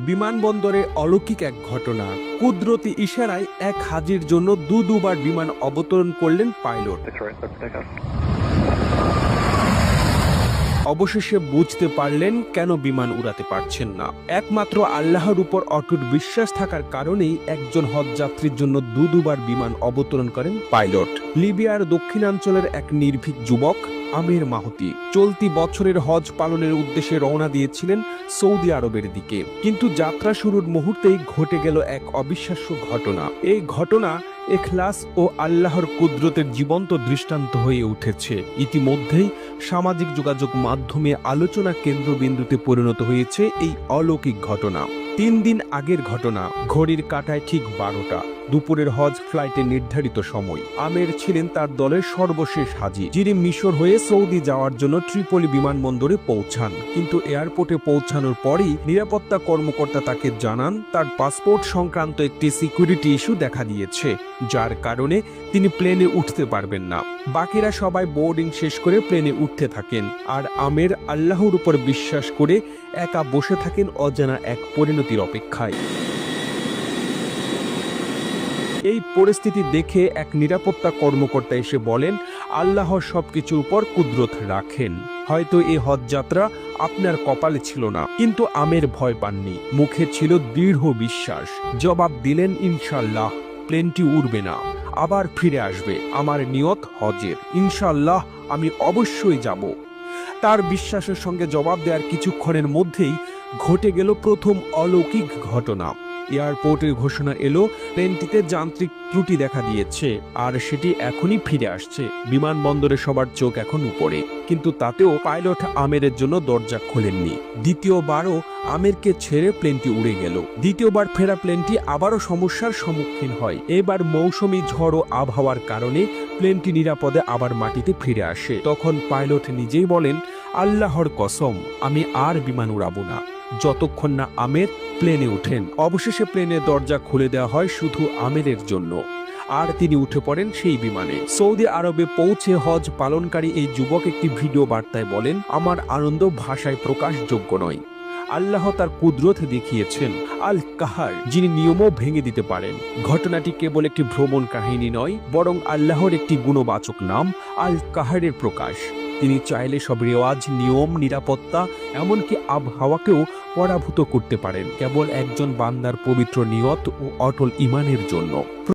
বিমানবন্দরে অলৌকিক এক ঘটনা। কুদরতি ইশারায় এক হাজির জন্য দুবার বিমান অবতরণ করলেন পাইলট। অবশেষে বুঝতে পারলেন কেন বিমান উড়াতে পারছেন না। একমাত্র আল্লাহর উপর অটুট বিশ্বাস থাকার কারণেই একজন হজযাত্রীর জন্য দুবার বিমান অবতরণ করেন পাইলট। লিবিয়ার দক্ষিণাঞ্চলের এক নির্ভীক যুবক আমির মাহতি চলতি বছরের হজ পালনের উদ্দেশ্যে রওনা দিয়েছিলেন সৌদি আরবের দিকে, কিন্তু যাত্রা শুরুর মুহূর্তেই ঘটে গেল এক অবিশ্বাস্য ঘটনা। এই ঘটনা ইখলাস ও আল্লাহর কুদরতের জীবন্ত দৃষ্টান্ত হয়ে উঠেছে। ইতিমধ্যেই সামাজিক যোগাযোগ মাধ্যমে আলোচনা কেন্দ্রবিন্দুতে পরিণত হয়েছে এই অলৌকিক ঘটনা। 3 দিন আগের ঘটনা। ঘড়ির কাঁটায় ঠিক 12টা, দুপুরের হজ ফ্লাইটের নির্ধারিত সময়। আমের ছিলেন তার দলের সর্বশেষ হাজি, যিনি মিশর হয়ে সৌদি যাওয়ার জন্য ত্রিপলি বিমানবন্দরে পৌঁছান। কিন্তু এয়ারপোর্টে পৌঁছানোর পরই নিরাপত্তা কর্মকর্তা তাকে জানান তার পাসপোর্ট সংক্রান্ত একটি সিকিউরিটি ইস্যু দেখা দিয়েছে, যার কারণে তিনি প্লেনে উঠতে পারবেন না। বাকিরা সবাই বোর্ডিং শেষ করে প্লেনে উঠতে থাকেন, আর আমের আল্লাহর উপর বিশ্বাস করে একা বসে থাকেন অজানা এক পরিণতির অপেক্ষায়। এই পরিস্থিতি দেখে এক নিরাপত্তা কর্মকর্তা এসে বলেন, আল্লাহ সবকিছুর উপর কুদরত রাখেন। হয়তো এই হজযাত্রা আপনার কপালে ছিল না, কিন্তু আমের ভয় পাননি। মুখে ছিল দৃঢ় বিশ্বাস। জবাব দিলেন, ইনশাআল্লাহ প্লেনটি উড়বে না, আবার ফিরে আসবে। আমার নিয়ত হজের, ইনশাআল্লাহ আমি অবশ্যই যাব। তার বিশ্বাসের সঙ্গে জবাব দেওয়ার কিছুক্ষণের মধ্যেই ঘটে গেল প্রথম অলৌকিক ঘটনা। এয়ারপোর্টের ঘোষণা এলো প্লেনটিতে যান্ত্রিক ত্রুটি দেখা দিয়েছে, আর সেটি এখনই ফিরে আসছে। বিমানবন্দরে সবার চোখ এখন উপরে, কিন্তু তাতেও পাইলট আমেরের জন্য দরজা খোলেননি। দ্বিতীয়বারও আমেরকে ছেড়ে প্লেনটি উড়ে গেল। দ্বিতীয়বার ফেরা প্লেনটি আবারও সমস্যার সম্মুখীন হয়। এবার মৌসুমী ঝড় ও আবহাওয়ার কারণে প্লেনটি নিরাপদে আবার মাটিতে ফিরে আসে। তখন পাইলট নিজেই বলেন, আল্লাহর কসম, আমি আর বিমান উড়াবো না যতক্ষণ না আমের প্লেনে ওঠেন। অবশেষে প্লেনের দরজা খুলে দেওয়া হয় শুধু আমেরের জন্য, আর তিনি উঠে পড়েন সেই বিমানে। সৌদি আরবে পৌঁছে হজ পালনকারী এই যুবক একটি ভিডিও বার্তায় বলেন, আমার আনন্দ ভাষায় প্রকাশযোগ্য নয়। আল্লাহ তার কুদরত দেখিয়েছেন, আল কাহার, যিনি নিয়মও ভেঙে দিতে পারেন। ঘটনাটি কেবল একটি ভ্রমণ কাহিনী নয়, বরং আল্লাহর একটি গুণবাচক নাম, আল কাহারের প্রকাশ। তিনি চাইলে সব রেওয়াজ, নিয়ম, নিরাপত্তা, এমনকি আবহাওয়াকেও পরাভূত করতে পারেন, কেবল একজন বান্দার পবিত্র নিয়ত ও অটল ঈমানের জন্য।